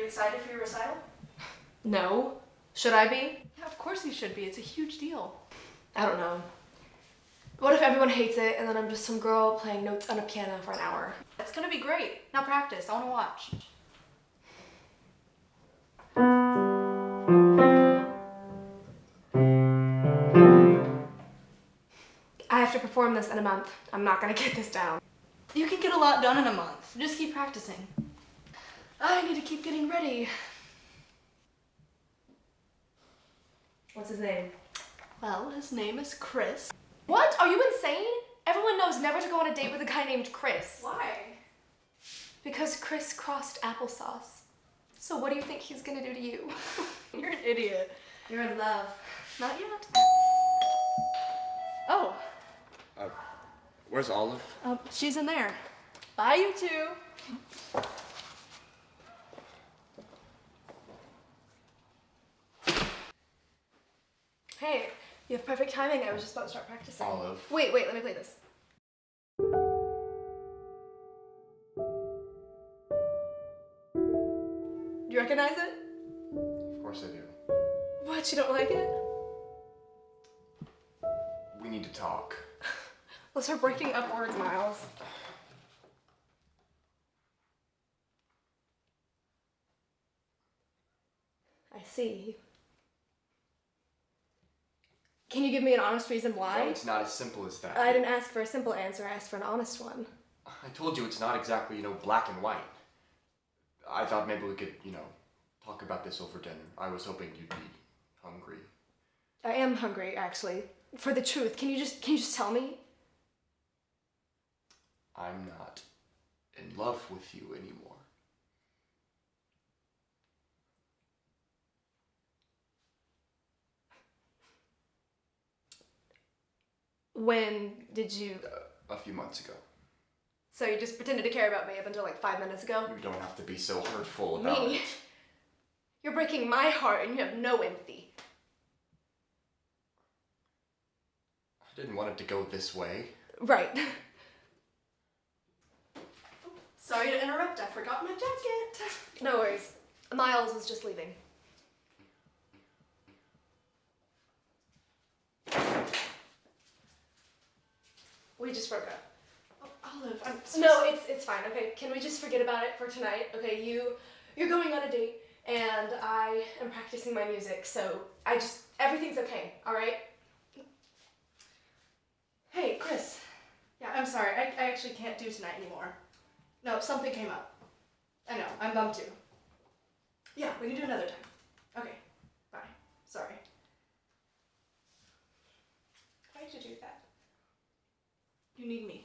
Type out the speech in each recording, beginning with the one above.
you excited for your recital? No. Should I be? Yeah, of course you should be. It's a huge deal. I don't know. What if everyone hates it and then I'm just some girl playing notes on a piano for an hour? It's gonna be great. Now practice. I wanna watch. I have to perform this in a month. I'm not gonna get this down. You can get a lot done in a month. Just keep practicing. I need to keep getting ready. What's his name? Well, his name is Chris. What? Are you insane? Everyone knows never to go on a date with a guy named Chris. Why? Because Chris crossed applesauce. So what do you think he's gonna do to you? You're an idiot. You're in love. Not yet. Oh. Where's Olive? She's in there. Bye, you two. Hey, you have perfect timing. I was just about to start practicing. Olive. Wait, let me play this. Do you recognize it? Of course I do. What, you don't like it? We need to talk. Let's start breaking up words, Miles. I see. Can you give me an honest reason why? No, it's not as simple as that. I didn't ask for a simple answer, I asked for an honest one. I told you it's not exactly, black and white. I thought maybe we could, talk about this over dinner. I was hoping you'd be hungry. I am hungry, actually. For the truth, can you just tell me? I'm not in love with you anymore. When did you... A few months ago. So you just pretended to care about me up until like 5 minutes ago? You don't have to be so hurtful about Me? it. You're breaking my heart and you have no empathy. I didn't want it to go this way. Right. Sorry to interrupt. I forgot my jacket. No worries. Miles was just leaving. We just broke up. Oh, Olive, I'm so No, sorry. it's fine, okay? Can we just forget about it for tonight? Okay, you're going on a date, and I am practicing my music, so everything's okay, alright? Hey, Chris. Yeah, I'm sorry. I actually can't do tonight anymore. No, something came up. I know. I'm bummed too. Yeah, we can do another time. Okay. Bye. Sorry. Why'd you do that? You need me.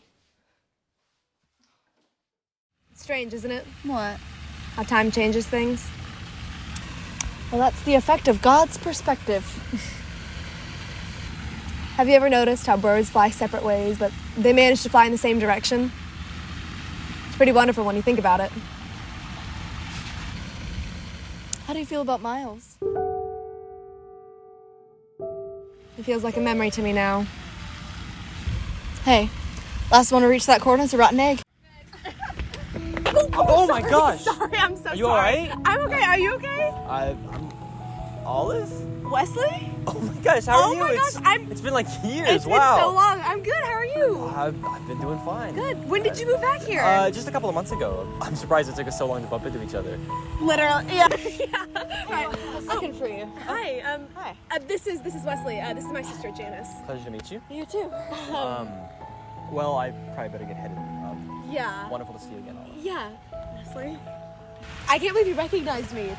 Strange, isn't it? What? How time changes things. Well, that's the effect of God's perspective. Have you ever noticed how birds fly separate ways, but they manage to fly in the same direction? It's pretty wonderful when you think about it. How do you feel about Miles? It feels like a memory to me now. Hey, last one to reach that corner is a rotten egg. Oh my gosh! Sorry, I'm so sorry. Are you alright? I'm okay. Are you okay? I'm Olive? Wesley? Oh my gosh, how are you? my gosh, It's been like years, It's wow. been so long. I'm good. How are you? I've been doing fine. Good. When did you move back here? Just a couple of months ago. I'm surprised it took us so long to bump into each other. Literally. Yeah. Hi. I was looking for you. Hi. Hi. This is Wesley. This is my sister Janice. Pleasure to meet you. You too. Well, I probably better get headed. Yeah. Wonderful to see you again, Olive. Yeah. Wesley. I can't believe you recognized me.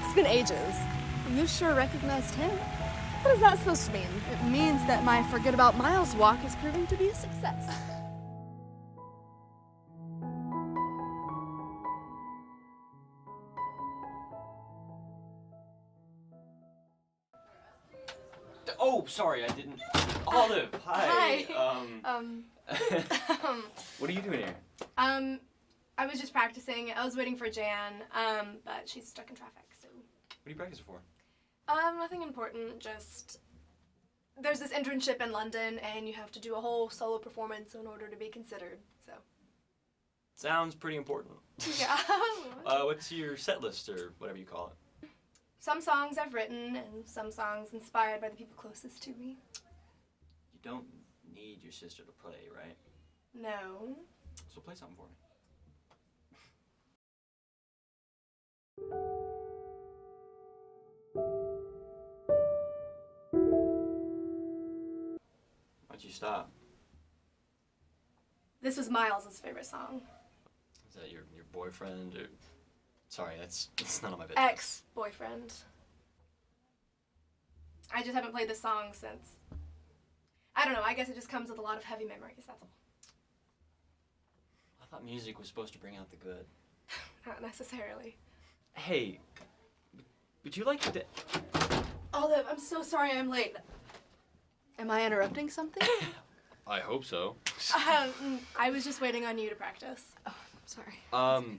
It's been ages. You sure recognized him. What is that supposed to mean? It means that my Forget About Miles walk is proving to be a success. Oh, sorry, I didn't. Olive, hi. What are you doing here? I was just practicing. I was waiting for Jan, but she's stuck in traffic, so. What are you practicing for? Nothing important, just there's this internship in London and you have to do a whole solo performance in order to be considered, so. Sounds pretty important. Yeah. What's your set list or whatever you call it? Some songs I've written and some songs inspired by the people closest to me. You don't need your sister to play, right? No. So play something for me. Why'd you stop? This was Miles's favorite song. Is that your boyfriend or... Sorry, that's none of my business. Ex-boyfriend. I just haven't played this song since... I don't know, I guess it just comes with a lot of heavy memories, that's all. I thought music was supposed to bring out the good. Not necessarily. Hey, would you like to... Olive, I'm so sorry I'm late. Am I interrupting something? I hope so. I was just waiting on you to practice. Oh, I'm sorry.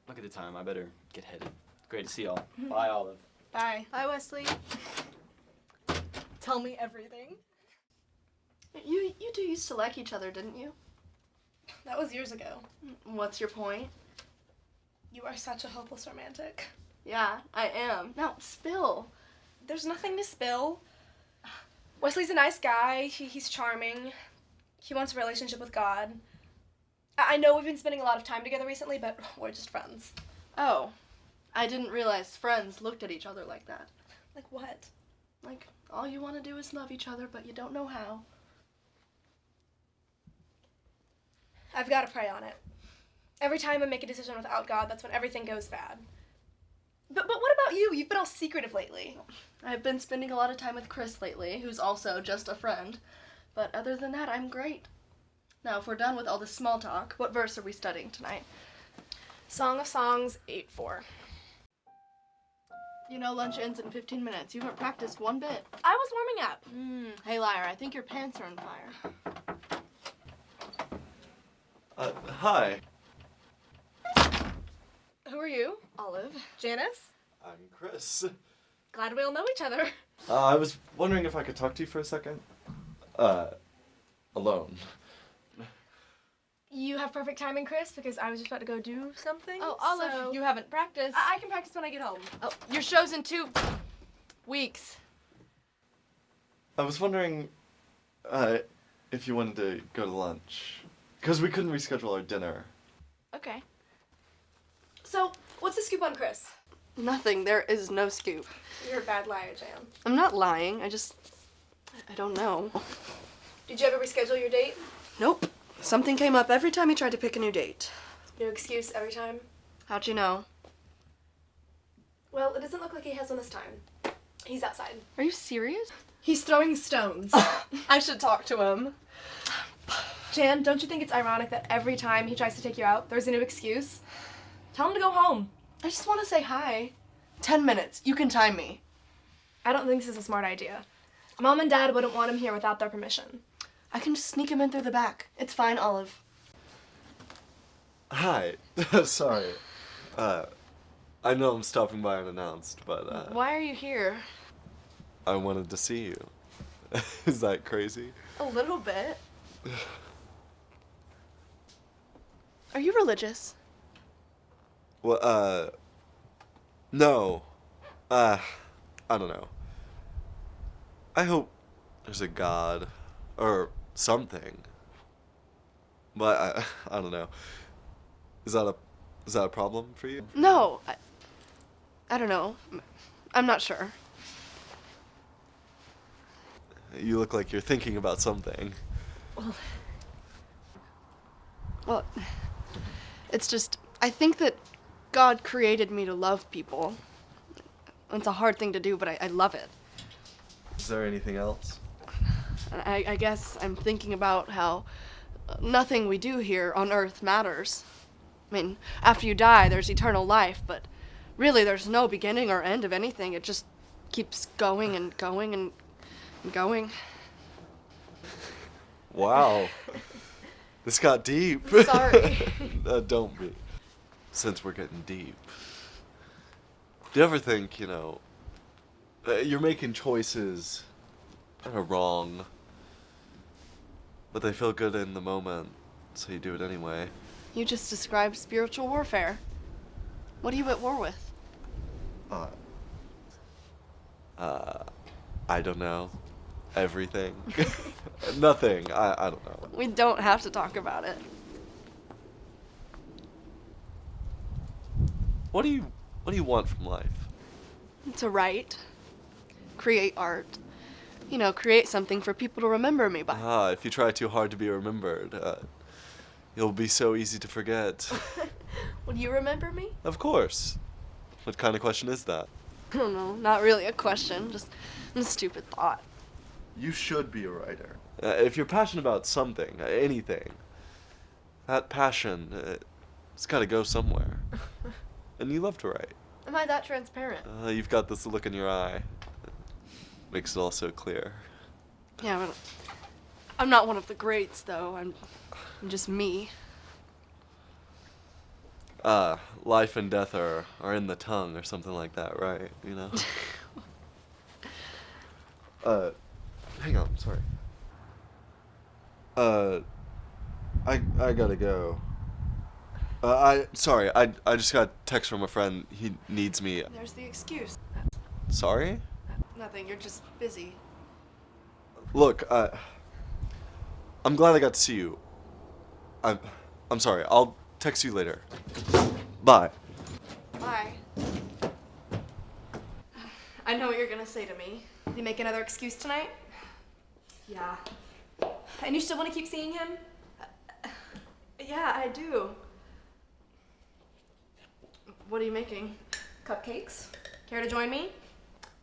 Look at the time. I better get headed. Great to see y'all. Bye, Olive. Bye. Bye, Wesley. Tell me everything. You two used to like each other, didn't you? That was years ago. What's your point? You are such a hopeless romantic. Yeah, I am. Now, spill. There's nothing to spill. Wesley's a nice guy. He's charming. He wants a relationship with God. I know we've been spending a lot of time together recently, but we're just friends. Oh, I didn't realize friends looked at each other like that. Like what? Like, all you want to do is love each other, but you don't know how. I've got to pray on it. Every time I make a decision without God, that's when everything goes bad. But what about you? You've been all secretive lately. I've been spending a lot of time with Chris lately, who's also just a friend. But other than that, I'm great. Now, if we're done with all this small talk, what verse are we studying tonight? Song of Songs 8:4. You know lunch ends in 15 minutes. You haven't practiced one bit. I was warming up. Hey, liar, I think your pants are on fire. Hi. Who are you? Olive. Janice? I'm Chris. Glad we all know each other. I was wondering if I could talk to you for a second. Alone. You have perfect timing, Chris, because I was just about to go do something. Oh, Olive, so you haven't practiced. I can practice when I get home. Oh, your show's in 2 weeks. I was wondering, if you wanted to go to lunch. Because we couldn't reschedule our dinner. Okay. So, what's the scoop on Chris? Nothing. There is no scoop. You're a bad liar, Jan. I'm not lying. I don't know. Did you ever reschedule your date? Nope. Something came up every time he tried to pick a new date. No excuse every time? How'd you know? Well, it doesn't look like he has one this time. He's outside. Are you serious? He's throwing stones. I should talk to him. Jan, don't you think it's ironic that every time he tries to take you out, there's a new excuse? Tell him to go home. I just want to say hi. 10 minutes. You can time me. I don't think this is a smart idea. Mom and Dad wouldn't want him here without their permission. I can just sneak him in through the back. It's fine, Olive. Hi. Sorry. I know I'm stopping by unannounced, but, Why are you here? I wanted to see you. Is that crazy? A little bit. Are you religious? Well, no. I don't know. I hope there's a God, or something. But I don't know. Is that a problem for you? No. I don't know. I'm not sure. You look like you're thinking about something. Well, it's just, I think that God created me to love people. It's a hard thing to do, but I love it. Is there anything else? I guess I'm thinking about how nothing we do here on Earth matters. I mean, after you die, there's eternal life, but really there's no beginning or end of anything. It just keeps going and going and going. Wow. This got deep. Sorry. Don't be. Since we're getting deep. Do you ever think, you're making choices that are wrong, but they feel good in the moment, so you do it anyway? You just described spiritual warfare. What are you at war with? I don't know. Everything. Nothing. I don't know. We don't have to talk about it. What do you want from life? To write. Create art. You know, create something for people to remember me by. If you try too hard to be remembered, you'll be so easy to forget. Would you remember me? Of course. What kind of question is that? I don't know. Not really a question. Just a stupid thought. You should be a writer. If you're passionate about something, anything, that passion, it's got to go somewhere. And you love to write. Am I that transparent? You've got this look in your eye. Makes it all so clear. Yeah, but I'm not one of the greats, though. I'm just me. Life and death are in the tongue or something like that, right? You know? Hang on, sorry. I gotta go. I just got a text from a friend. He needs me. There's the excuse. Sorry? Nothing, you're just busy. Look, I'm glad I got to see you. I'm sorry. I'll text you later. Bye. Bye. I know what you're gonna say to me. Did you make another excuse tonight? Yeah. And you still want to keep seeing him? Yeah, I do. What are you making? Cupcakes. Care to join me?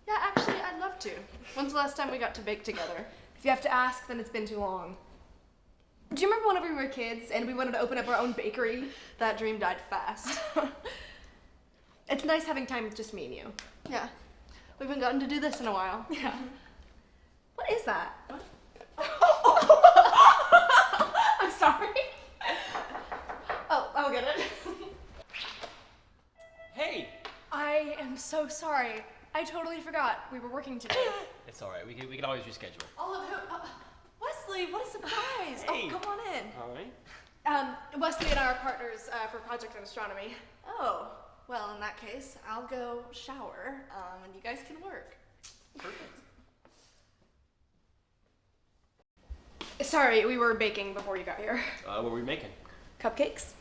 Yeah, actually, I'd love to. When's the last time we got to bake together? If you have to ask, then it's been too long. Do you remember whenever we were kids and we wanted to open up our own bakery? That dream died fast. It's nice having time with just me and you. Yeah. We haven't gotten to do this in a while. Yeah. What is that? What? I'm sorry. Oh, I'll get it. Hey! I am so sorry. I totally forgot we were working today. It's alright, we can always reschedule. Olive, Wesley, what a surprise! Hey. Oh, come on in. Alright. Wesley and I are partners for Project in Astronomy. Oh, well, in that case, I'll go shower, and you guys can work. Perfect. Sorry, we were baking before you got here. What were we making? Cupcakes?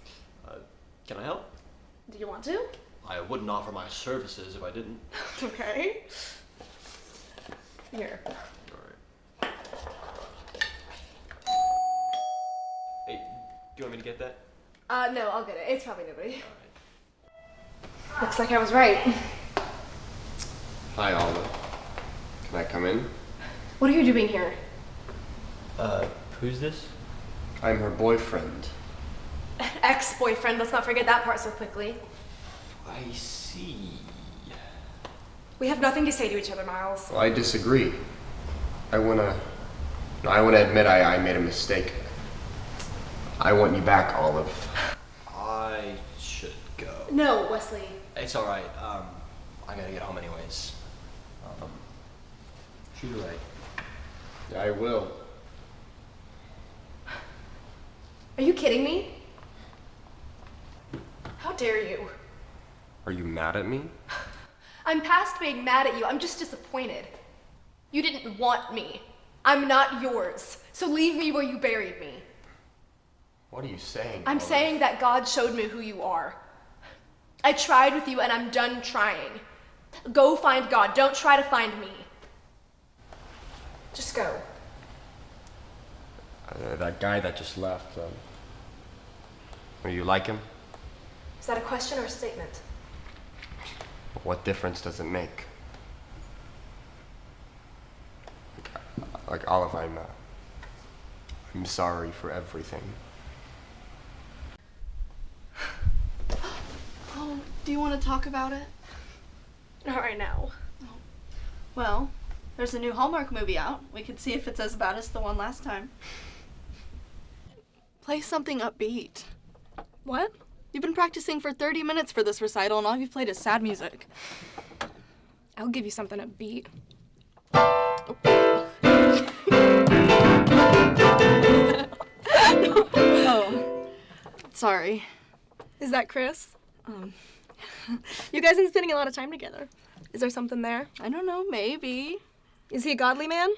Can I help? Do you want to? I wouldn't offer my services if I didn't. Okay. Here. Alright. Hey, do you want me to get that? No, I'll get it. It's probably nobody. Alright. Looks like I was right. Hi, Olive. Can I come in? What are you doing here? Who's this? I'm her boyfriend. Ex-boyfriend, let's not forget that part so quickly. I see. We have nothing to say to each other, Miles. Well, I disagree. I wanna admit I made a mistake. I want you back, Olive. I should go. No, Wesley. It's alright. I gotta get home anyways. Shoot away. Yeah, I will. Are you kidding me? How dare you? Are you mad at me? I'm past being mad at you. I'm just disappointed. You didn't want me. I'm not yours. So leave me where you buried me. What are you saying? I'm Olive? saying that God showed me who you are. I tried with you and I'm done trying. Go find God. Don't try to find me. Just go. That guy that just left. You like him? Is that a question or a statement? What difference does it make? Like Olive, I'm sorry for everything. Oh, do you want to talk about it? Not right now. Well, there's a new Hallmark movie out. We could see if it's as bad as the one last time. Play something upbeat. What? You've been practicing for 30 minutes for this recital, and all you've played is sad music. I'll give you something upbeat. Oh. Sorry. Is that Chris? You guys have been spending a lot of time together. Is there something there? I don't know, maybe. Is he a godly man?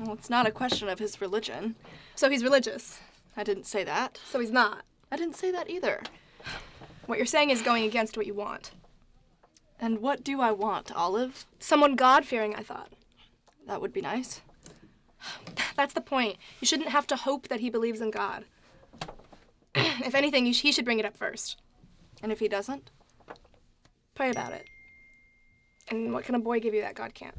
Well, it's not a question of his religion. So he's religious. I didn't say that. So he's not. I didn't say that either. What you're saying is going against what you want. And what do I want, Olive? Someone God-fearing, I thought. That would be nice. That's the point. You shouldn't have to hope that he believes in God. If anything, he should bring it up first. And if he doesn't? Pray about it. And what can a boy give you that God can't?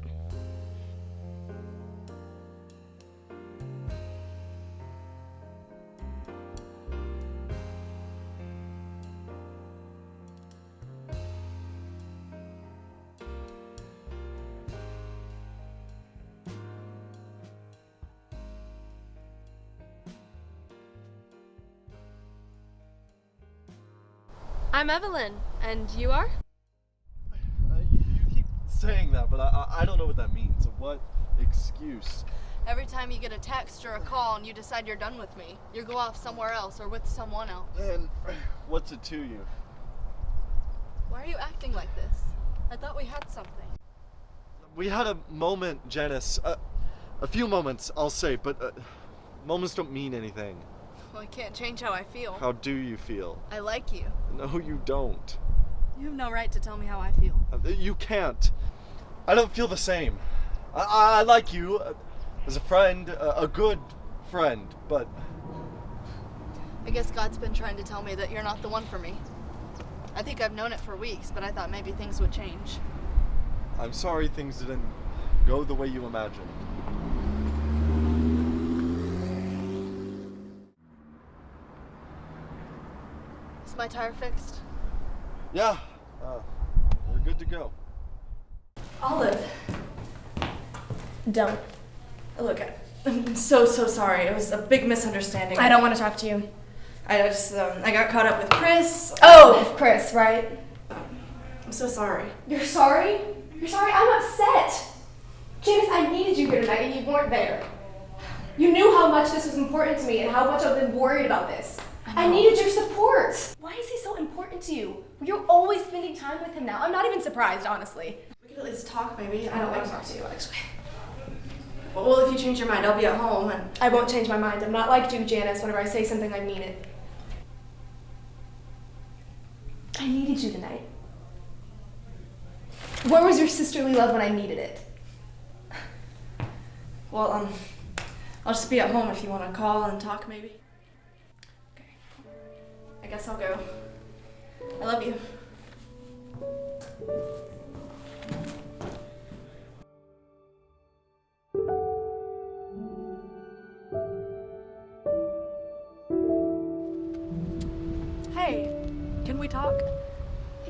I'm Evelyn, and you are? You keep saying that, but I don't know what that means. What excuse? Every time you get a text or a call and you decide you're done with me, you go off somewhere else or with someone else. And what's it to you? Why are you acting like this? I thought we had something. We had a moment, Janice. A few moments, I'll say, but moments don't mean anything. Well, I can't change how I feel. How do you feel? I like you. No, you don't. You have no right to tell me how I feel. You can't. I don't feel the same. I like you as a friend, a good friend, but... I guess God's been trying to tell me that you're not the one for me. I think I've known it for weeks, but I thought maybe things would change. I'm sorry things didn't go the way you imagined. Is my tire fixed? Yeah, we're good to go. Olive. Don't. Look, I'm so sorry. It was a big misunderstanding. I don't want to talk to you. I got caught up with Chris. Oh, Chris, right? I'm so sorry. You're sorry? You're sorry? I'm upset. Janice, I needed you here tonight and you weren't there. You knew how much this was important to me and how much I've been worried about this. I needed your support. Why is he so important to you? You're always spending time with him now. I'm not even surprised, honestly. We could at least talk, maybe. I don't want to talk to you, actually. Well, if you change your mind, I'll be at home and... I won't change my mind. I'm not like you, Janice. Whenever I say something, I mean it. I needed you tonight. Where was your sisterly love when I needed it? Well, I'll just be at home if you want to call and talk, maybe. Okay. I guess I'll go. I love you. Hey. Can we talk?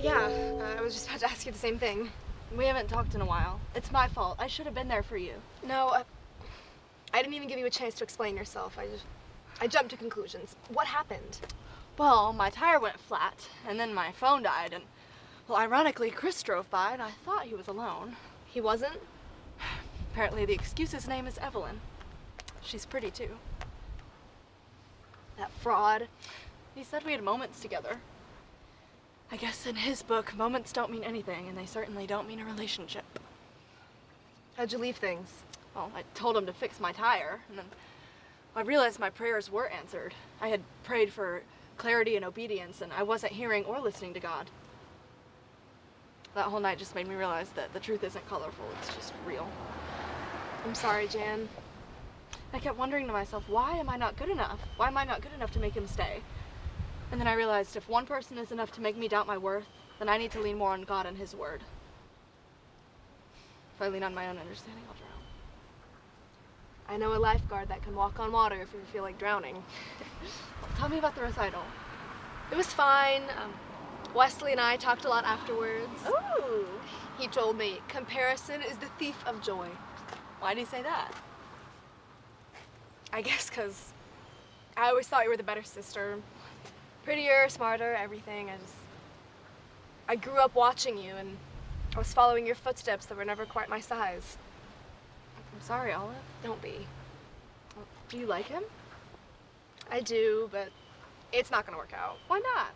Yeah, I was just about to ask you the same thing. We haven't talked in a while. It's my fault. I should have been there for you. No, I didn't even give you a chance to explain yourself. I jumped to conclusions. What happened? Well, my tire went flat, and then my phone died, and, well, ironically, Chris drove by, and I thought he was alone. He wasn't? Apparently the excuse's name is Evelyn. She's pretty, too. That fraud. He said we had moments together. I guess in his book, moments don't mean anything, and they certainly don't mean a relationship. How'd you leave things? Well, I told him to fix my tire, and then I realized my prayers were answered. I had prayed for clarity and obedience, and I wasn't hearing or listening to God. That whole night just made me realize that the truth isn't colorful, it's just real. I'm sorry, Jan. I kept wondering to myself, why am I not good enough? Why am I not good enough to make him stay? And then I realized if one person is enough to make me doubt my worth, then I need to lean more on God and His Word. If I lean on my own understanding, I'll drown. I know a lifeguard that can walk on water if you feel like drowning. Tell me about the recital. It was fine. Westley and I talked a lot afterwards. Ooh! He told me, comparison is the thief of joy. Why do you say that? I guess because I always thought you were the better sister. Prettier, smarter, everything. I grew up watching you, and I was following your footsteps that were never quite my size. I'm sorry, Olive. Don't be. Do you like him? I do, but It's not gonna work out. Why not?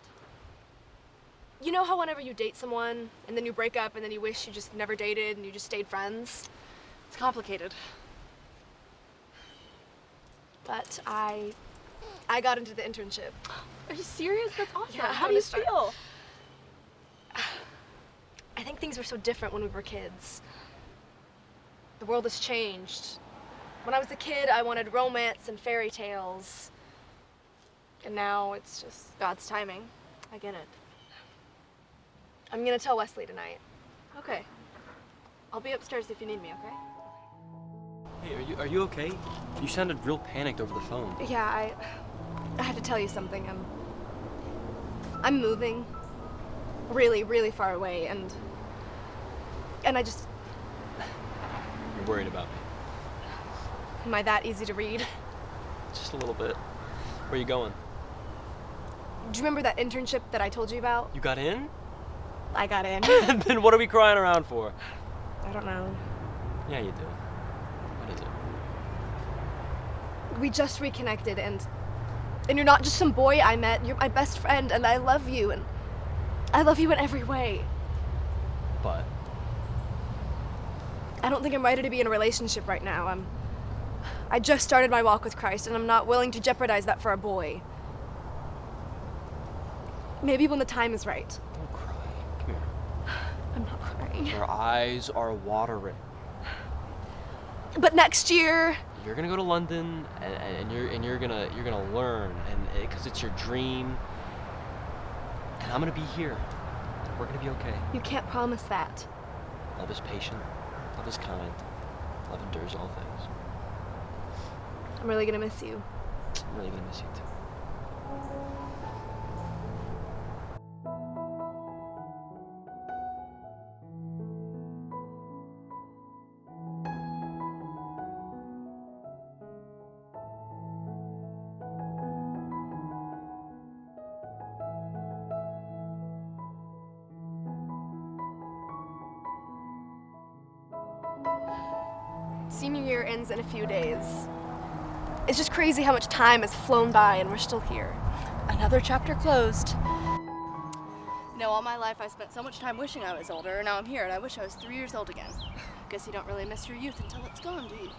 You know how whenever you date someone, and then you break up, and then you wish you just never dated, and you just stayed friends? It's complicated. But I got into the internship. Are you serious? That's awesome. Yeah, How do you start. feel? I think things were so different when we were kids. The world has changed. When I was a kid, I wanted romance and fairy tales. And now it's just God's timing. I get it. I'm gonna tell Westley tonight. Okay. I'll be upstairs if you need me, okay? Hey, are you okay? You sounded real panicked over the phone. Yeah, I have to tell you something. I'm moving really, really far away, and I just, You're worried about me. am I that easy to read? Just a little bit. Where are you going? Do you remember that internship that I told you about? You got in? I got in. Then what are we crying around for? I don't know. Yeah, you do. What is it? We just reconnected, and you're not just some boy I met. You're my best friend, and I love you, and I love you in every way. But I don't think I'm ready to be in a relationship right now. I just started my walk with Christ, and I'm not willing to jeopardize that for a boy. Maybe when the time is right. don't cry. Come here. I'm not crying. Your eyes are watering. But next year, You're gonna go to London, and you're gonna learn, and because it's your dream. And I'm gonna be here. We're gonna be okay. you can't promise that. Love is patient. Love is kind. Love endures all things. I'm really gonna miss you. I'm really gonna miss you too. Senior year ends in a few days. It's just crazy how much time has flown by and we're still here. Another chapter closed. You know, all my life I spent so much time wishing I was older, and now I'm here and I wish I was 3 years old again. Guess you don't really miss your youth until it's gone, do you?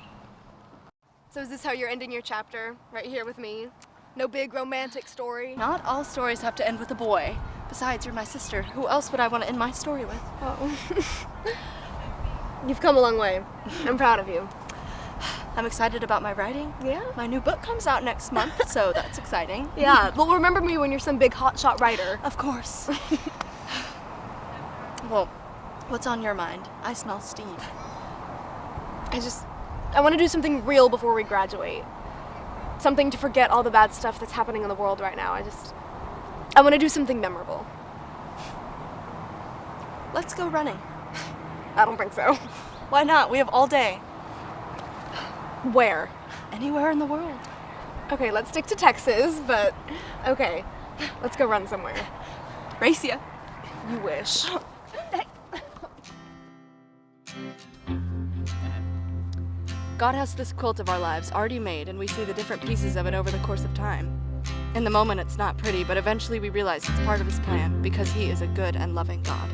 So is this how you're ending your chapter? Right here with me? No big romantic story? Not all stories have to end with a boy. Besides, you're my sister. Who else would I want to end my story with? Oh. You've come a long way. I'm proud of you. I'm excited about my writing. Yeah? My new book comes out next month, so that's exciting. Yeah, well, remember me when you're some big hotshot writer. Of course. Well, what's on your mind? I smell steam. I want to do something real before we graduate. Something to forget all the bad stuff that's happening in the world right now. I want to do something memorable. Let's go running. I don't think so. Why not? We have all day. Where? Anywhere in the world. Okay, let's stick to Texas, but okay. Let's go run somewhere. Race ya. You wish. God has this quilt of our lives already made, and we see the different pieces of it over the course of time. In the moment, it's not pretty, but eventually we realize it's part of His plan because He is a good and loving God.